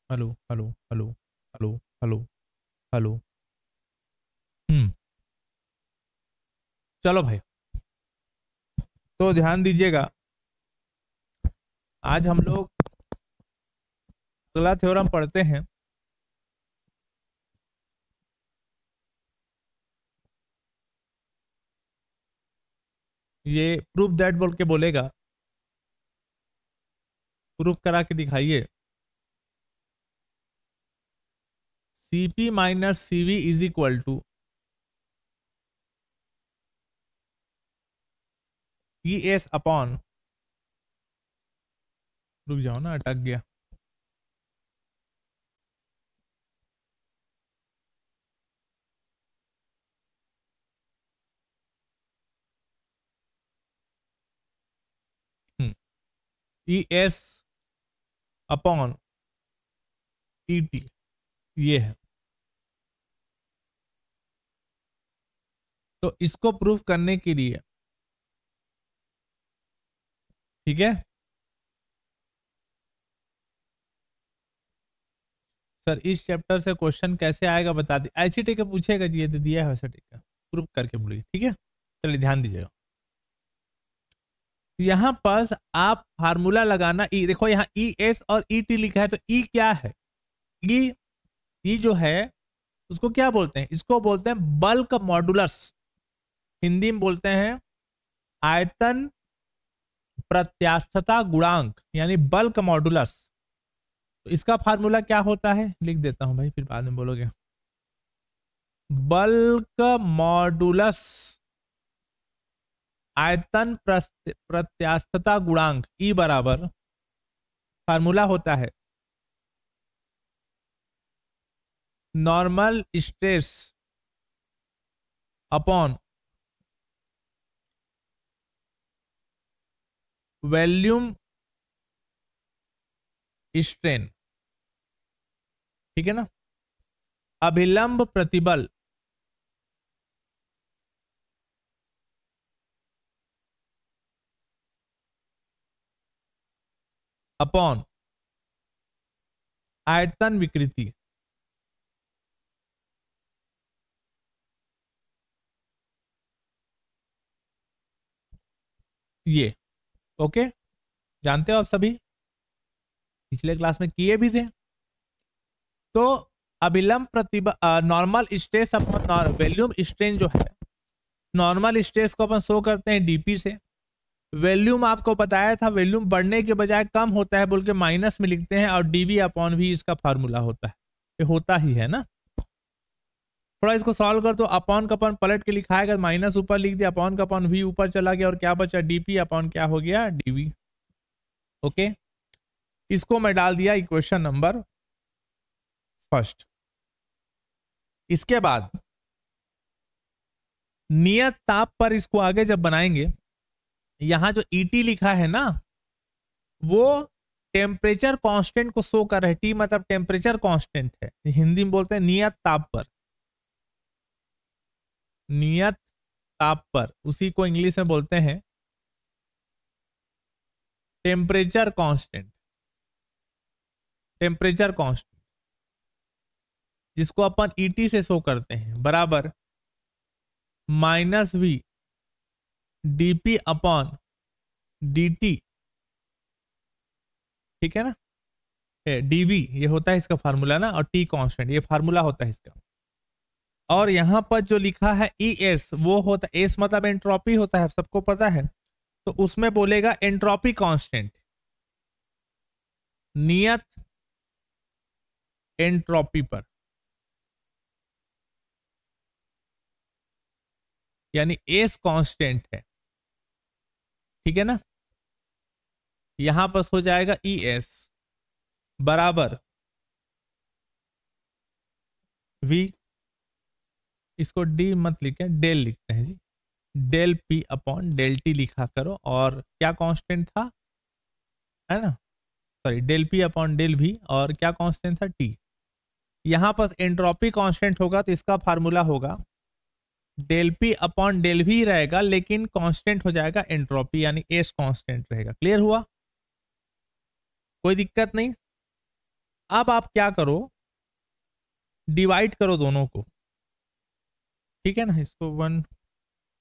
Hello hello hello hello hello hello. चलो भाई, तो ध्यान दीजिएगा। आज हम लोग अगला थ्योरम पढ़ते हैं। ये प्रूफ दैट बोल के बोलेगा, प्रूफ करा के दिखाइए। CP minus CV is equal to E S upon, रुक जाओ ना, अटक गया। E S upon E T, ये है। तो इसको प्रूफ करने के लिए, ठीक है सर, इस चैप्टर से क्वेश्चन कैसे आएगा बता दी। ऐसी टिक पूछेगा जी, ये तो दिया है वैसा टिक, प्रूफ करके बोलिए, ठीक है। चलिए ध्यान दीजिएगा। यहां पर आप फार्मूला लगाना। ई देखो, यहाँ ई एस और ई टी लिखा है, तो ई क्या है? ई ई जो है उसको क्या बोलते हैं? इसको बोलते हैं बल्क मॉडुलस। हिंदी में बोलते हैं आयतन प्रत्यास्थता गुणांक, यानी बल्क मॉडुलस। तो इसका फार्मूला क्या होता है, लिख देता हूं भाई, फिर बाद में बोलोगे। बल्क मॉडुलस आयतन प्रत्यास्थता गुणांक ई बराबर, फार्मूला होता है normal stress upon volume strain, ठीक है ना। अभिलंब प्रतिबल अपॉन आयतन विकृति, ये ओके। जानते हो आप सभी, पिछले क्लास में किए भी थे। तो अभिलंब प्रतिबल, normal stress upon volume strain जो है, नॉर्मल स्ट्रेस को अपन शो करते हैं डीपी से। वॉल्यूम आपको बताया था, वॉल्यूम बढ़ने के बजाय कम होता है बोल के माइनस में लिखते हैं, और डीवी अपॉन भी इसका फार्मूला होता है। ये होता ही है ना। थोड़ा इसको सॉल्व कर दो। अपॉन का अपन पलट के लिखाएगा, माइनस ऊपर लिख दिया, अपॉन का अपन वी ऊपर चला गया, और क्या बचा? डीपी अपॉन क्या हो गया? डीवी। ओके, इसको मैं डाल दिया इक्वेशन नंबर फर्स्ट। इसके बाद नियत ताप पर इसको आगे जब बनाएंगे, यहां जो ईटी लिखा है ना, वो टेम्परेचर कांस्टेंट को शो कर रहा है। टी मतलब टेम्परेचर कांस्टेंट है, हिंदी में बोलते हैं नियत ताप पर। नियत ताप पर, उसी को इंग्लिश में बोलते हैं टेम्परेचर कांस्टेंट। टेम्परेचर कांस्टेंट जिसको अपन ईटी से शो करते हैं, बराबर minus V DP upon DT, ठीक है ना। डीवी ये होता है इसका फार्मूला ना, और टी कांस्टेंट ये फार्मूला होता है इसका। और यहां पर जो लिखा है ई एस, वो होता है, एस मतलब एंट्रोपी होता है, सबको पता है। तो उसमें बोलेगा एंट्रोपी कांस्टेंट, नियत एंट्रोपी पर, यानी एस कांस्टेंट है, ठीक है ना। यहां पर हो जाएगा ई एस बराबर वी, इसको डी मत लिखे, डेल लिखते हैं जी। Del P upon del T लिखा करो। और क्या कांस्टेंट था, है ना, sorry, del P upon del भी, और क्या कांस्टेंट था? टी। यहां पर एंट्रोपी कांस्टेंट होगा, तो इसका फार्मूला होगा डेल पी अपॉन डेल भी रहेगा, लेकिन कांस्टेंट हो जाएगा एंट्रोपी, यानी एस कांस्टेंट रहेगा। क्लियर हुआ? कोई दिक्कत नहीं। अब आप क्या करो, डिवाइड करो दोनों को, ठीक है ना। इसको 1,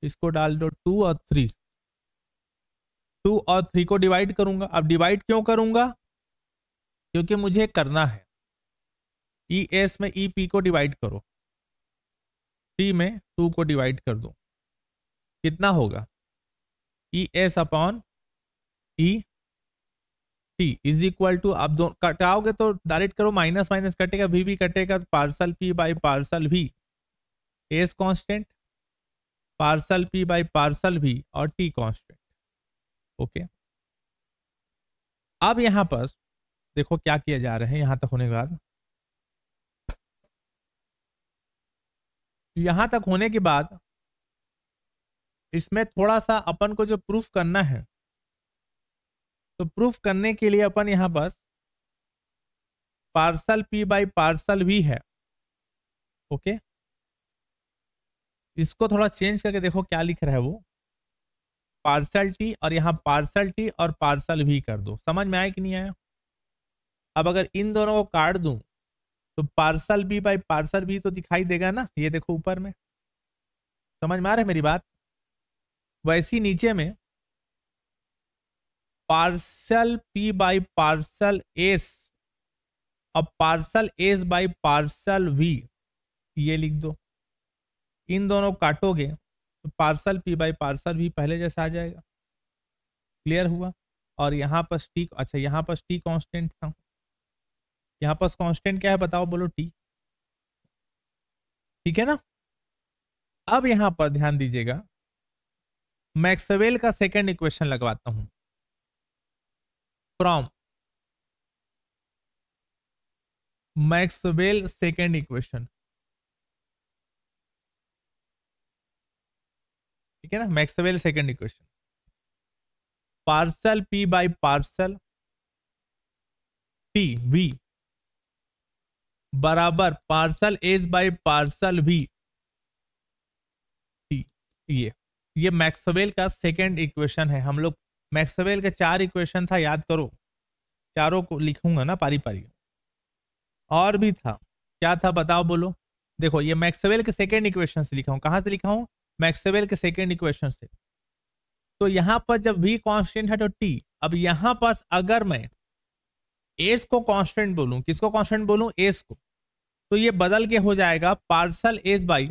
इसको डाल दो 2 और 3, 2 और 3 को डिवाइड करूंगा। अब डिवाइड क्यों करूंगा, क्योंकि मुझे करना है। ई एस में ई पी को डिवाइड करो, 3 में 2 को डिवाइड कर दो, कितना होगा, E S upon E T is equal to, आप दो कटाओगे तो डायरेक्ट करो, माइनस माइनस कटेगा, भी कटेगा, partial P by partial V, S constant, partial P by partial V और टी कांस्टेंट। ओके, अब यहां पर देखो क्या किया जा रहा है। यहां तक होने के बाद, यहां तक होने के बाद इसमें थोड़ा सा अपन को जो प्रूफ करना है, तो प्रूफ करने के लिए अपन यहां बस partial P by partial V है। ओके, इसको थोड़ा चेंज करके देखो क्या लिख रहा है वो, पार्सल टी और यहां पार्सल टी और पार्सल वी कर दो। समझ में आया कि नहीं आया। अब अगर इन दोनों को काट दूं तो partial B by partial B तो दिखाई देगा ना, ये देखो ऊपर में। समझ में आ रहा है मेरी बात। वैसी नीचे में partial P by partial S और partial S by partial V, ये लिख दो। इन दोनों को काटोगे तो partial P by partial V पहले जैसा आ जाएगा। क्लियर हुआ। और यहां पर टी, अच्छा यहां पर टी कांस्टेंट था, यहां पर कांस्टेंट क्या है बताओ, बोलो टी, ठीक है ना। अब यहां पर ध्यान दीजिएगा, मैक्सवेल का सेकंड इक्वेशन लगवाता हूं, फ्रॉम मैक्सवेल सेकंड इक्वेशन, ठीक है ना। Maxwell second equation, partial P by partial T V बराबर partial S by partial V T. ये मैक्सवेल का सेकंड इक्वेशन है। हम लोग मैक्सवेल के 4 इक्वेशन था, याद करो, चारों को लिखूंगा ना पारी पारी। और भी था, क्या था बताओ बोलो। देखो ये मैक्सवेल के सेकंड इक्वेशन से लिखा हूं। कहां से लिखा हूं, मैक्सवेल के सेकंड इक्वेशन से। तो यहां पर जब v कांस्टेंट है तो t, अब यहां पास अगर मैं एस को कांस्टेंट बोलूं, किसको कांस्टेंट बोलूं, एस को, तो ये बदल के हो जाएगा parcel S by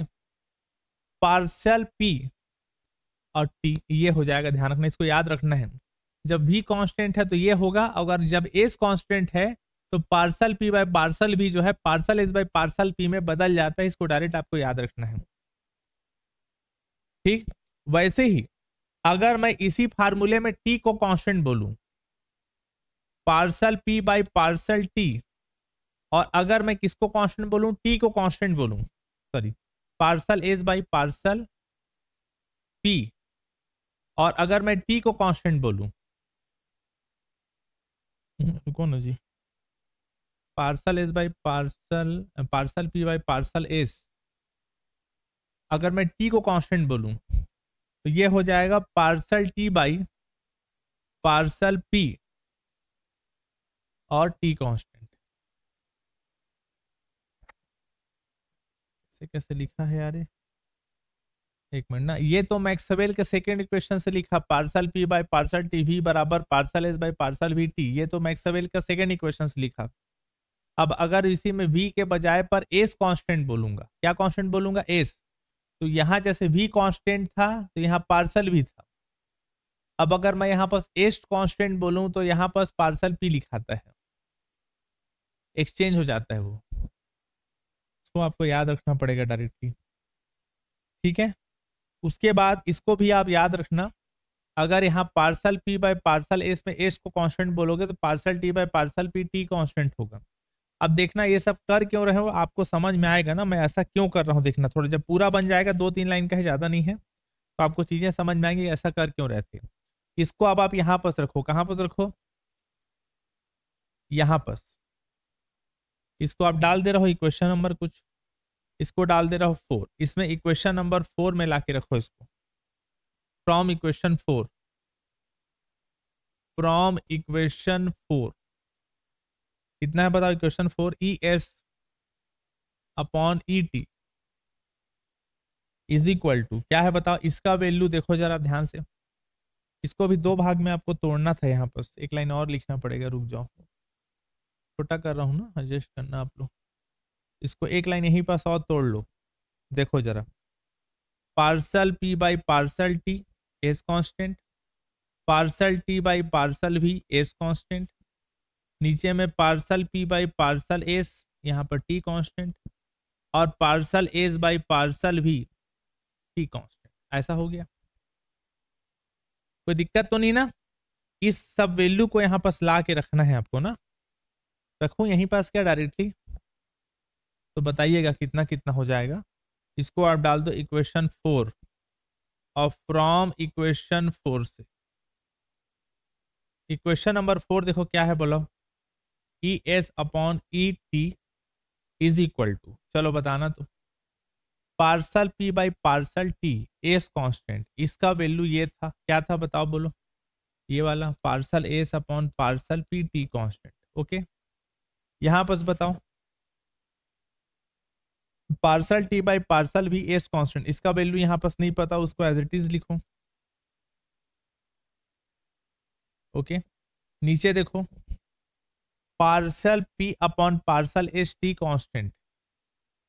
partial P और टी, ये हो जाएगा। ध्यान रखना, इसको याद रखना है। जब v कांस्टेंट है तो ये होगा, अगर जब एस कांस्टेंट है तो पार्सल पी बाय पार्सल भी जो है partial S by partial P में बदल जाता है। इसको डायरेक्ट आपको याद रखना है, ठीक। वैसे ही अगर मैं इसी फार्मूले में टी को कांस्टेंट बोलूं, partial P by partial T, और अगर मैं किसको कांस्टेंट बोलूं, टी को कांस्टेंट बोलूं, sorry, partial S by partial P, और अगर मैं टी को कांस्टेंट बोलूं, रुको ना जी, partial S by partial, partial P by partial S, अगर मैं टी को कांस्टेंट बोलूं तो ये हो जाएगा parcel T by partial P और टी कांस्टेंट। इसे कैसे लिखा है यार, एक मिनट ना। ये तो मैक्सवेल के सेकंड इक्वेशन से लिखा, partial P by partial T V बराबर partial S by partial V T, ये तो मैक्सवेल का सेकंड इक्वेशन से लिखा। अब अगर इसी में v के बजाय पर एस कांस्टेंट बोलूंगा, क्या कांस्टेंट बोलूंगा, एस, तो यहां जैसे v कांस्टेंट था तो यहां पार्सल भी था। अब अगर मैं यहां पर एस कांस्टेंट बोलूं तो यहां पर पार्सल पी लिखाता है, एक्सचेंज हो जाता है वो। इसको आपको याद रखना पड़ेगा डायरेक्टली, ठीक है। उसके बाद इसको भी आप याद रखना, अगर यहाँ partial P by partial S में एस को कांस्टेंट बोलोगे तो partial T by partial P T constant होगा। अब देखना ये सब कर क्यों रहे हो, आपको समझ में आएगा ना मैं ऐसा क्यों कर रहा हूँ। देखना थोड़ा, जब पूरा बन जाएगा, 2-3 लाइन का है, ज्यादा नहीं है, तो आपको चीजें समझ में आएंगी ऐसा कर क्यों रहे थे। इसको अब आप यहाँ पर रखो, कहाँ पर रखो, यहाँ पर। इसको आप डाल दे रहे हो इक्वेशन नंबर कुछ, इसको डाल दे रहा हो 4, इसमें इक्वेशन नंबर 4 में लाके रखो इसको, फ्रॉम इक्वेशन 4, फ्रॉम इक्वेशन 4 कितना है बताओ equation 4, E S upon E T is equal to क्या है बताओ। इसका वैल्यू देखो जरा ध्यान से, इसको भी दो भाग में आपको तोड़ना था, यहाँ पर एक लाइन और लिखना पड़ेगा, रुक जाओ छोटा कर रहा हूँ ना, एडजस्ट करना आप लोग। इसको एक लाइन यहीं पास और तोड़ लो। देखो जरा, parcel P by partial T S constant, partial T by partial V S constant, नीचे में partial P by partial S, यहाँ पर टी कांस्टेंट, और partial S by partial V T constant. ऐसा हो गया, कोई दिक्कत तो नहीं ना। इस सब वैल्यू को यहाँ पास ला के रखना है आपको ना, रखूं यहीं पास क्या डायरेक्टली, तो बताइएगा कितना कितना हो जाएगा। इसको आप डाल दो इक्वेशन 4 और फ्रॉम इक्वेशन 4 से इक्वेशन नंबर 4 देखो क्या है बोलो, E S upon E T is equal to, चलो बताना तो, partial P by partial T S constant, इसका वैल्यू ये था, क्या था बताओ बोलो, ये वाला partial S upon partial P T constant. Okay, यहां पर बताओ partial T by partial V S constant, इसका वैल्यू यहां पर नहीं पता, उसको एज इट इज लिखो। ओके, नीचे देखो partial P upon partial S T constant,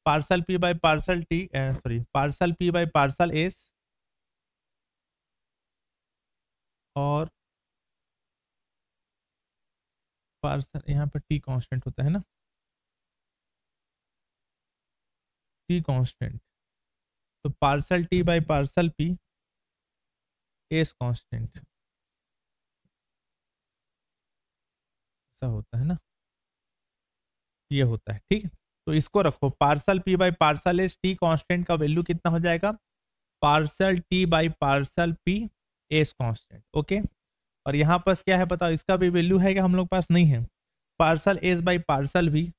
partial P by partial T sorry parcel P by partial S और पार्सल, यहाँ पर टी कांस्टेंट होता है ना, टी कांस्टेंट, तो partial T by partial P S constant, ऐसा होता है ना, ये होता है। ठीक है, तो इसको रखो, parcel P by partial S T constant का वैल्यू कितना हो जाएगा, parcel T by partial P S constant. Okay, और यहाँ पास क्या है बताओ, इसका भी वैल्यू है कि हम लोग पास नहीं है, partial S by partial V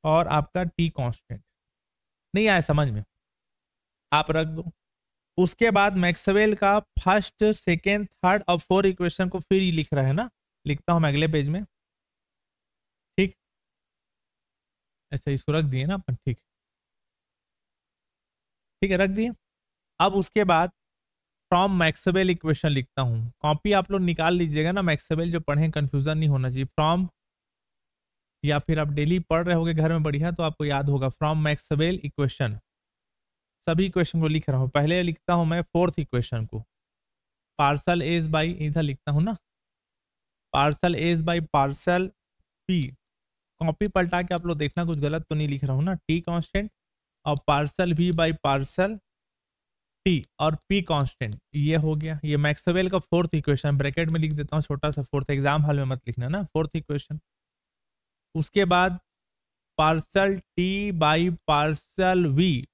और आपका टी कांस्टेंट। नहीं आया समझ में, आप रख दो। उसके बाद मैक्सवेल का फर्स्ट सेकेंड थर्ड और फोर्थ इक्वेशन को फिर ही लिख रहा है ना, लिखता हूं मैं अगले पेज में। ठीक, अच्छा इसको रख दिए ना अपन, ठीक ठीक है रख दिए। अब उसके बाद फ्रॉम मैक्सवेल इक्वेशन लिखता हूं, कॉपी आप लोग निकाल लीजिएगा ना, मैक्सवेल जो पढ़े कंफ्यूजन नहीं होना चाहिए। फ्रॉम, या फिर आप डेली पढ़ रहे होगे घर में बढ़िया तो आपको याद होगा, फ्रॉम मैक्सवेल इक्वेशन, सभी इक्वेशन को लिख रहा हूं। पहले लिखता हूं मैं फोर्थ इक्वेशन को, पार्सल एज बाई, इधर लिखता हूं ना, partial S by partial P, copy पलटा के आप लोग देखना कुछ गलत तो नहीं लिख रहा हूं ना, टी कांस्टेंट और partial V by partial T और पी कांस्टेंट, ये हो गया। ये मैक्सवेल का फोर्थ इक्वेशन, ब्रैकेट में लिख देता हूं छोटा सा, फोर्थ, एग्जाम हॉल में मत लिखना ना, फोर्थ इक्वेशन। उसके बाद partial T by partial V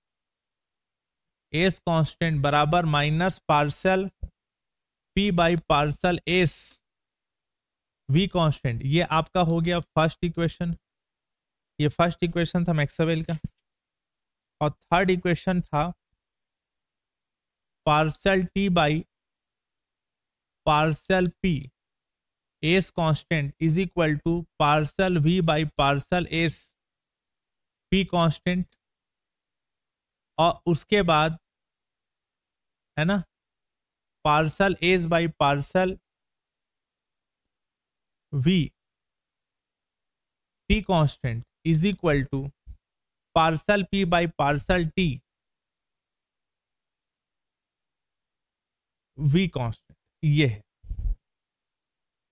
S constant बराबर minus partial P by partial S V constant, ये आपका हो गया फर्स्ट इक्वेशन। ये फर्स्ट इक्वेशन था मैक्सवेल का। और थर्ड इक्वेशन था partial T by partial P S constant is equal to partial V by partial S P constant. और उसके बाद है ना partial S by partial V T constant is equal to partial P by partial T we constant. ये है,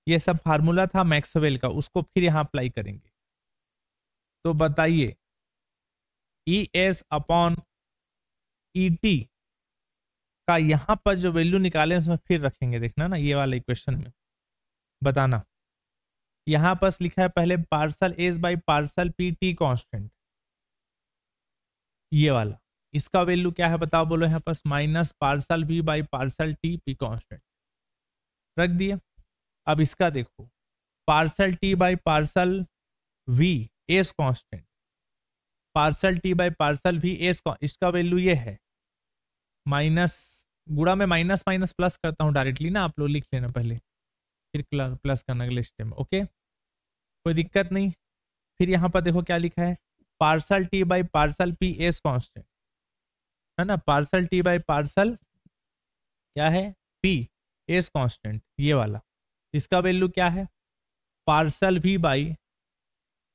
ये सब formula था मैक्सवेल का, उसको फिर यहां अप्लाई करेंगे। तो बताइए ई एस अपॉन ई टी का यहां पर जो वैल्यू निकाले उसमें फिर रखेंगे, देखना ना ये वाला इक्वेशन में बताना। यहां पर लिखा है पहले parcel S by partial P T constant, ये वाला, इसका वैल्यू क्या है बताओ बोलो, यहाँ पर minus partial V by partial T P constant रख दिया। अब इसका देखो partial T by partial V S constant, partial T by partial V S, इसका वैल्यू ये है माइनस, गुणा में माइनस माइनस प्लस करता हूं डायरेक्टली ना, आप लोग लिख लेना पहले, फिर प्लस करना अगले स्टेप में। ओके, कोई दिक्कत नहीं। फिर यहाँ पर देखो क्या लिखा है, parcel T by partial P S constant, है ना, पार्सल टी बाई पार्सल क्या है, पी एस कांस्टेंट, ये वाला। इसका वैल्यू क्या है, partial V by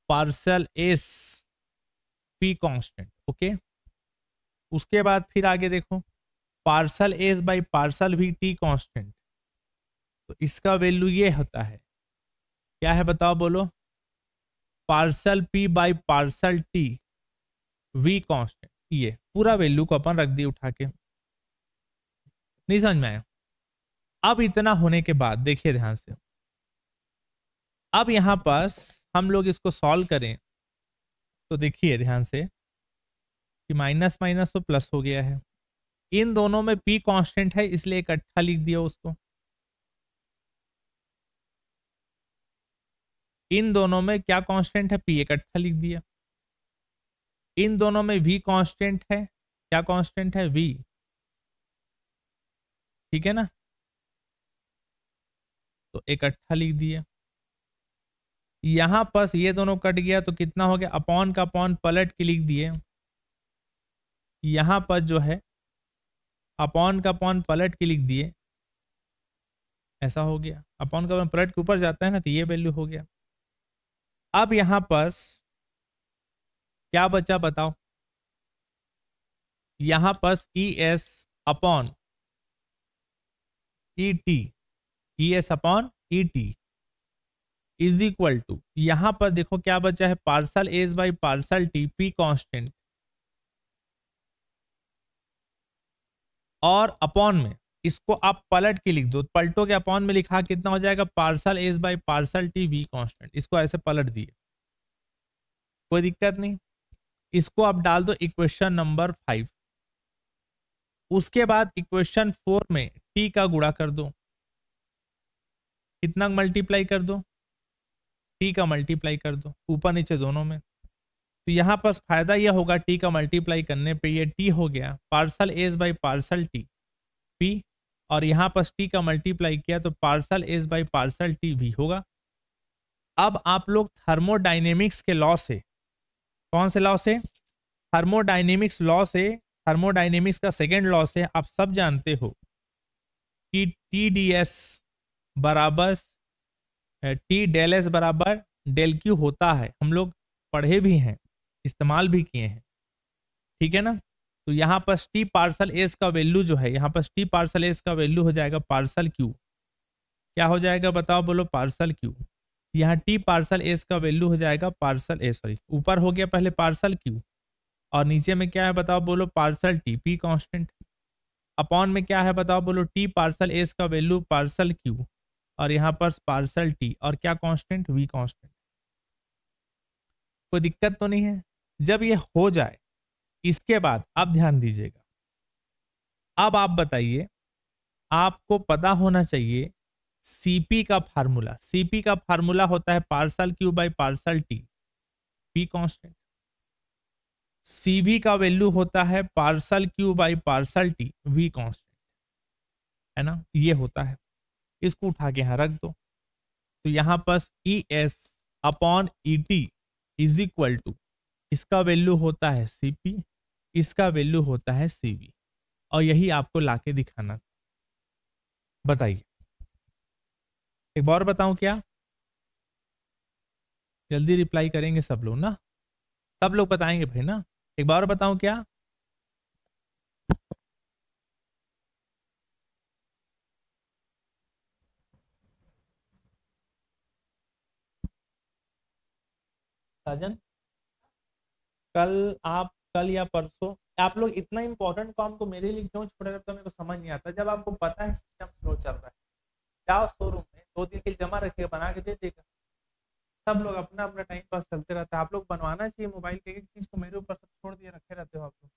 partial S P constant. Okay, उसके बाद फिर आगे देखो, partial S by partial V T constant, तो इसका वैल्यू ये होता है, क्या है बताओ बोलो, parcel P by partial T we constant. ये पूरा वैल्यू को अपन रख दिए उठा के। नहीं समझ में आया? अब इतना होने के बाद देखिए ध्यान से, अब यहां पास हम लोग इसको सॉल्व करें तो देखिए ध्यान से कि माइनस माइनस तो प्लस हो गया है, इन दोनों में पी कांस्टेंट है इसलिए इकट्ठा लिख दिया उसको, इन दोनों में क्या कांस्टेंट है, पी, इकट्ठा लिख दिया। इन दोनों में वी कांस्टेंट है, क्या कांस्टेंट है, वी, ठीक है ना, तो इकट्ठा लिख दिया। यहां पास ये दोनों कट गया तो कितना हो गया, अपॉन का अपॉन पलट के लिख दिए। यहां पर जो है अपॉन का अपॉन पलट के लिख दिए, ऐसा हो गया, अपॉन का अपॉन पलट के ऊपर जाता है ना, तो ये वैल्यू हो गया। अब यहां पास क्या बचा बताओ, यहां पास E S upon E T, E S upon E T is equal to, यहां पर देखो क्या बचा है, partial S by partial T P constant, और अपॉन में इसको आप पलट के लिख दो, पलटो के अपॉन में लिखा कितना हो जाएगा, parcel S by partial T V constant, इसको ऐसे पलट दिए, कोई दिक्कत नहीं। इसको आप डाल दो इक्वेशन नंबर 5, उसके बाद इक्वेशन 4 में टी का गुणा कर दो, कितना मल्टीप्लाई कर दो, टी का मल्टीप्लाई कर दो ऊपर नीचे दोनों में, तो यहां पास फायदा यह होगा टी का मल्टीप्लाई करने पे, ये टी हो गया parcel S by partial T P, और यहां पास टी का मल्टीप्लाई किया तो parcel S by partial T we होगा। अब आप लोग थर्मोडायनेमिक्स के लॉ से, कौन से लॉ से, थर्मोडायनेमिक्स लॉ से, थर्मोडायनेमिक्स का सेकेंड लॉ से आप सब जानते हो कि टी डी एस बराबर टी डेल एस बराबर डेल क्यू होता है, हम लोग पढ़े भी हैं, इस्तेमाल भी किए हैं, ठीक है ना। तो यहां पर टी पार्सल एस का वैल्यू जो है, यहां पर टी पार्सल एस का वैल्यू हो जाएगा पार्सल क्यू, क्या हो जाएगा बताओ बोलो, पार्सल क्यू। यहाँ टी पार्सल एस का वैल्यू हो जाएगा पार्सल ए, सॉरी ऊपर हो गया पहले पार्सल क्यू, और नीचे में क्या है बताओ बोलो, parcel T P constant, upon में क्या है बताओ बोलो, टी पार्सल एस का वैल्यू पार्सल क्यू, और यहाँ पर पार्सल टी, और क्या कांस्टेंट, वी कांस्टेंट। कोई दिक्कत तो नहीं है? जब ये हो जाए इसके बाद आप ध्यान दीजिएगा, अब आप बताइए, आपको पता होना चाहिए सीपी का फार्मूला, सीपी का फार्मूला होता है parcel Q by partial T P constant, CV का वैल्यू होता है parcel Q by partial T V constant, है ना, ये होता है। इसको उठा के यहां रख दो, तो यहां पास E S upon E T is equal to, इसका वैल्यू होता है सीपी, इसका वैल्यू होता है सीवी, और यही आपको लाके दिखाना था। बताइए, एक बार बताऊं क्या, जल्दी रिप्लाई करेंगे सब लोग ना, सब लोग बताएंगे भाई ना, एक बार बताऊं क्या, साजन, कल आप, कल या परसों आप लोग इतना इंपॉर्टेंट काम को मेरे लिए क्यों छोड़ रहे हो, तो मेरे को समझ नहीं आता। जब आपको पता है सिस्टम स्लो चल रहा है, जाओ शोरूम में 2 दिन के लिए जमा रखिएगा, बना के दे देगा। सब लोग अपना अपना टाइम पास चलते रहता है, आप लोग बनवाना चाहिए मोबाइल के, एक चीज को मेरे ऊपर सब छोड़ दिए रखे रहते हो आप लोग।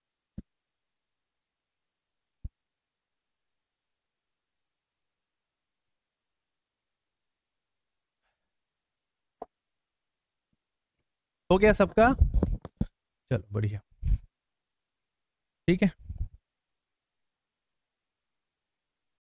हो गया सबका, चलो बढ़िया, ठीक है।